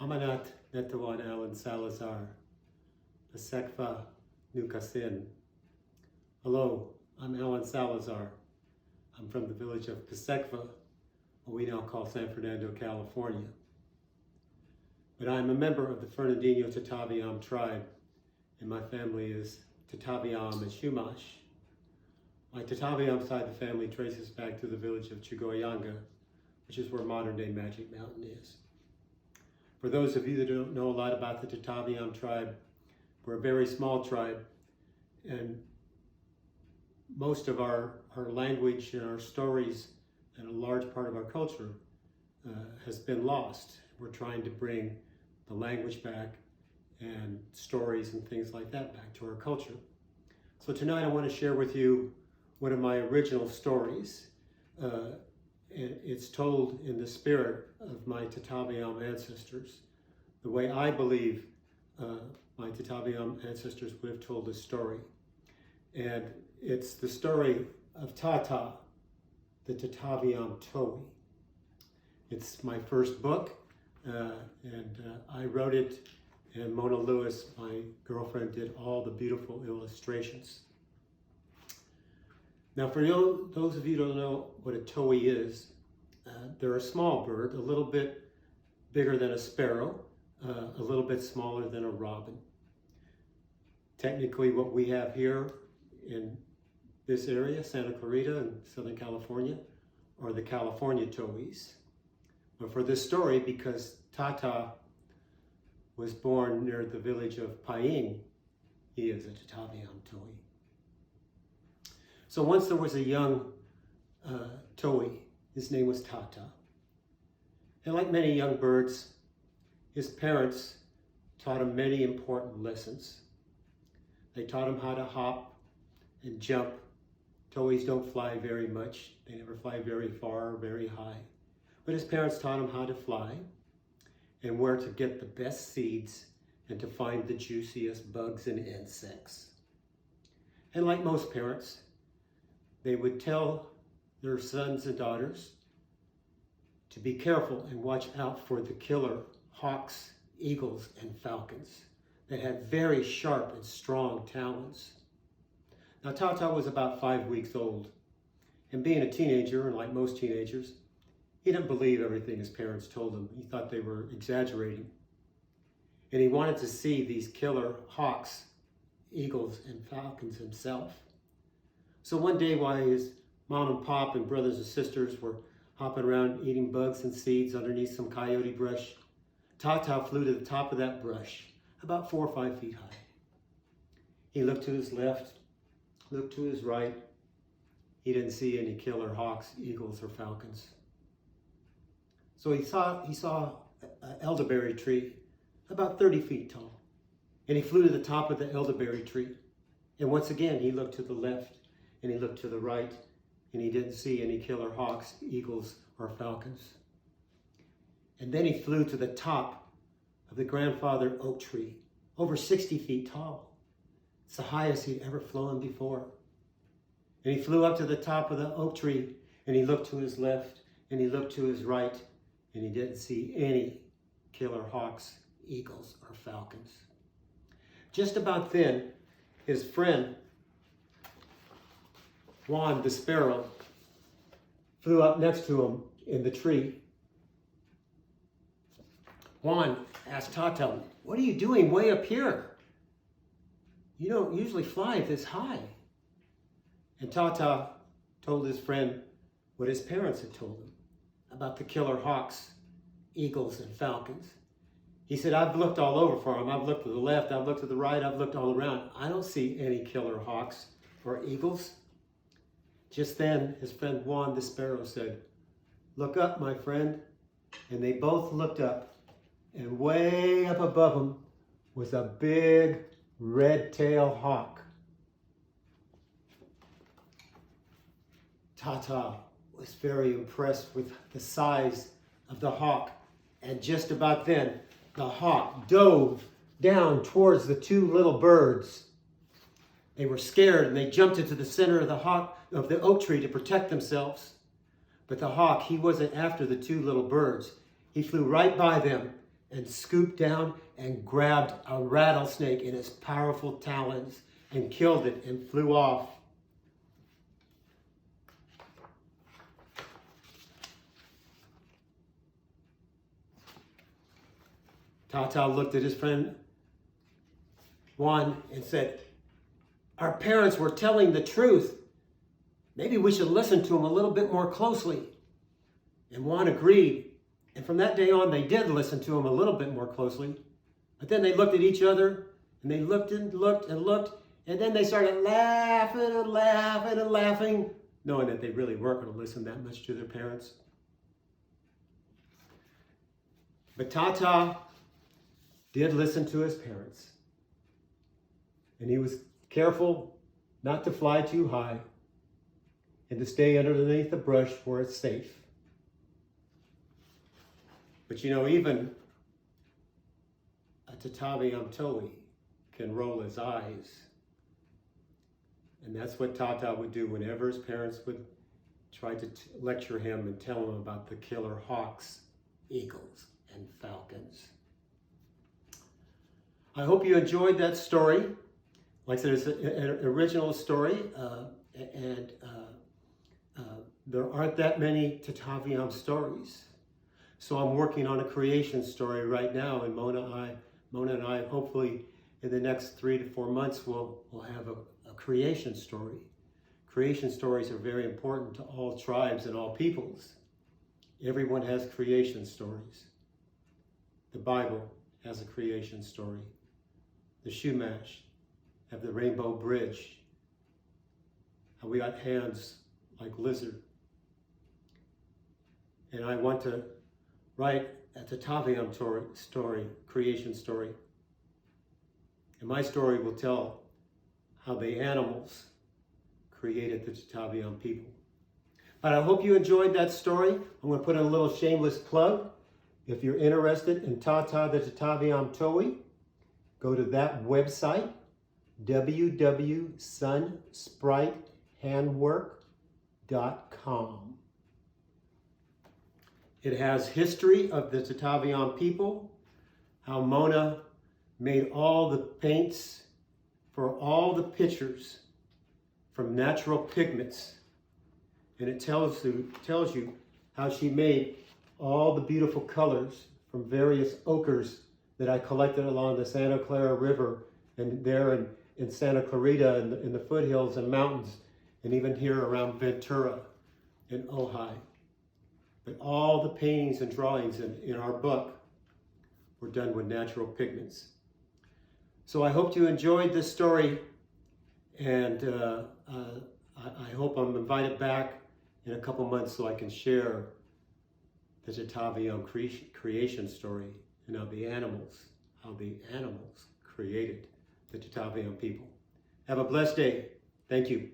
Hamanat Netawan Alan Salazar, Pasekva Nukasin. Hello, I'm Alan Salazar. I'm from the village of Pasekva, what we now call San Fernando, California. But I'm a member of the Fernandino Tataviam tribe, and my family is Tataviam and Shumash. My Tataviam side of the family traces back to the village of Chigoyanga, which is where modern-day Magic Mountain is. For those of you that don't know a lot about the Tataviam tribe, we're a very small tribe, and most of our language and our stories and a large part of our culture has been lost. We're trying to bring the language back and stories and things like that back to our culture. So tonight I want to share with you one of my original stories. It's told in the spirit of my Tataviam ancestors, the way I believe my Tataviam ancestors would have told this story. And it's the story of Tata the Tataviam Towhee. It's my first book, and I wrote it, and Mona Lewis, my girlfriend, did all the beautiful illustrations. Now, for those of you who don't know what a towhee is, they're a small bird, a little bit bigger than a sparrow, a little bit smaller than a robin. Technically, what we have here in this area, Santa Clarita in Southern California, are the California towhees. But for this story, because Tata was born near the village of Paing, he is a Tataviam Towhee. So once there was a young towhee. His name was Tata. And like many young birds, his parents taught him many important lessons. They taught him how to hop and jump. Towhees don't fly very much. They never fly very far or very high. But his parents taught him how to fly and where to get the best seeds and to find the juiciest bugs and insects. And like most parents, they would tell their sons and daughters to be careful and watch out for the killer hawks, eagles, and falcons that had very sharp and strong talons. Now, Tata was about 5 weeks old, and being a teenager, and like most teenagers, he didn't believe everything his parents told him. He thought they were exaggerating. And he wanted to see these killer hawks, eagles, and falcons himself. So one day while his mom and pop and brothers and sisters were hopping around eating bugs and seeds underneath some coyote brush, Tata flew to the top of that brush, about 4 or 5 feet high. He looked to his left, looked to his right. He didn't see any killer hawks, eagles, or falcons. So he saw an elderberry tree about 30 feet tall, and he flew to the top of the elderberry tree. And once again, he looked to the left and he looked to the right, and he didn't see any killer hawks, eagles, or falcons. And then he flew to the top of the grandfather oak tree, over 60 feet tall. It's the highest he'd ever flown before. And he flew up to the top of the oak tree, and he looked to his left, and he looked to his right, and he didn't see any killer hawks, eagles, or falcons. Just about then, his friend, Juan the sparrow, flew up next to him in the tree. Juan asked Tata, "What are you doing way up here? You don't usually fly this high." And Tata told his friend what his parents had told him about the killer hawks, eagles, and falcons. He said, "I've looked all over for them. I've looked to the left, I've looked to the right, I've looked all around. I don't see any killer hawks or eagles." Just then, his friend Juan the sparrow said, "Look up, my friend." And they both looked up, and way up above them was a big red-tailed hawk. Tata was very impressed with the size of the hawk, and just about then, the hawk dove down towards the two little birds. They were scared, and they jumped into the center of the oak tree to protect themselves. But the hawk, he wasn't after the two little birds. He flew right by them and scooped down and grabbed a rattlesnake in his powerful talons and killed it and flew off. Tata looked at his friend Juan and said, "Our parents were telling the truth. Maybe we should listen to them a little bit more closely." And Juan agreed. And from that day on, they did listen to him a little bit more closely. But then they looked at each other, and they looked and looked and looked, and then they started laughing and laughing and laughing, knowing that they really weren't going to listen that much to their parents. But Tata did listen to his parents. And he was careful not to fly too high and to stay underneath the brush where it's safe. But you know, even a Tataviam Towhee can roll his eyes. And that's what Tata would do whenever his parents would try to lecture him and tell him about the killer hawks, eagles, and falcons. I hope you enjoyed that story. Like I said, it's an original story, and there aren't that many Tataviam stories. So I'm working on a creation story right now, and Mona and I, hopefully in the next 3 to 4 months, we'll have a creation story. Creation stories are very important to all tribes and all peoples. Everyone has creation stories. The Bible has a creation story. The Shumash have the rainbow bridge. How we got hands like lizard. And I want to write a Tataviam story, creation story. And my story will tell how the animals created the Tataviam people. But I hope you enjoyed that story. I'm going to put in a little shameless plug. If you're interested in Tata the Tataviam Towhee, go to that website, www.sunspritehandwork.com. It has history of the Tataviam people, how Mona made all the paints for all the pictures from natural pigments. And it tells you how she made all the beautiful colors from various ochres that I collected along the Santa Clara River and there in Santa Clarita in the foothills and mountains, and even here around Ventura and Ojai. But all the paintings and drawings in our book were done with natural pigments. So I hope you enjoyed this story, and I hope I'm invited back in a couple months so I can share the Tataviam creation story and how the animals created the Tataviam people. Have a blessed day. Thank you.